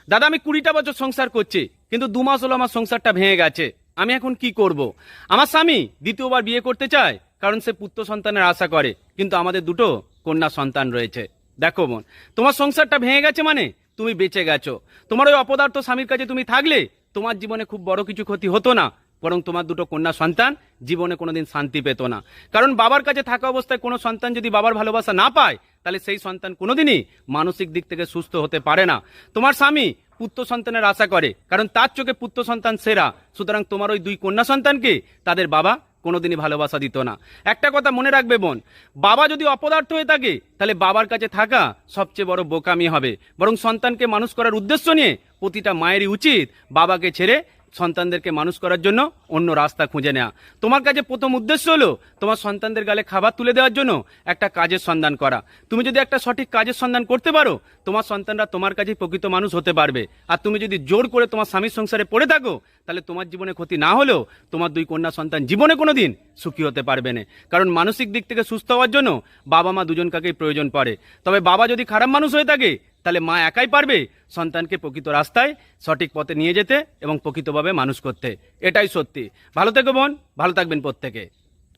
দাদা আমি 20টা বছর সংসার করছি, কিন্তু 2 মাস হলো আমার সংসারটা ভেঙে গেছে। আমি এখন কি করব? আমার স্বামী দ্বিতীয়বার বিয়ে করতে চায়, কারণ সে পুত্র সন্তানের আশা করে, কিন্তু আমাদের দুটো কন্যা সন্তান রয়েছে। দেখো বোন, তোমার সংসারটা ভেঙে গেছে মানে তুমি বেঁচে গেছো। তোমার ওই অপদার্থ স্বামীর কাছে তুমি থাকলে তোমার জীবনে খুব বড় কিছু ক্ষতি হতো না, বরং তোমার দুটো কন্যা সন্তান জীবনে কোনোদিন শান্তি পেত না। কারণ বাবার কাছে থাকা অবস্থায় কোনো সন্তান যদি বাবার ভালোবাসা না পায়, তাহলে সেই সন্তান কোনোদিনই মানসিক দিক থেকে সুস্থ হতে পারে না। তোমার স্বামী পুত্র সন্তানের আশা করে, কারণ তার চোখে পুত্র সন্তান সেরা। সুতরাং তোমার ওই 2 কন্যা সন্তানকে তাদের বাবা কোনোদিনই ভালোবাসা দিত না। একটা কথা মনে রাখবে বোন, বাবা যদি অপদার্থ হয়ে থাকে, তাহলে বাবার কাছে থাকা সবচেয়ে বড় বোকামি হবে। বরং সন্তানকে মানুষ করার উদ্দেশ্য নিয়ে প্রতিটা মায়েরই উচিত বাবাকে ছেড়ে সন্তানদেরকে মানুষ করার জন্য অন্য রাস্তা খুঁজে নেওয়া। তোমার কাছে প্রথম উদ্দেশ্য হলো তোমার সন্তানদের গালে খাবার তুলে দেওয়ার জন্য একটা কাজের সন্ধান করা। তুমি যদি একটা সঠিক কাজের সন্ধান করতে পারো, তোমার সন্তানরা তোমার কাছে প্রকৃত মানুষ হতে পারবে। আর তুমি যদি জোর করে তোমার স্বামীর সংসারে পড়ে থাকো, তাহলে তোমার জীবনে ক্ষতি না হলেও তোমার 2 কন্যা সন্তান জীবনে কোনোদিন সুখী হতে পারবে না। কারণ মানসিক দিক থেকে সুস্থ হওয়ার জন্য বাবা মা দুজনকাকেই প্রয়োজন পড়ে। তবে বাবা যদি খারাপ মানুষ হয়ে থাকে, তাহলে মা একাই পারবে সন্তানকে প্রকৃত রাস্তায় সঠিক পথে নিয়ে যেতে এবং প্রকৃতভাবে মানুষ করতে। এটাই সত্যি। ভালো থেকো বোন, ভালো থাকবেন প্রত্যেকে।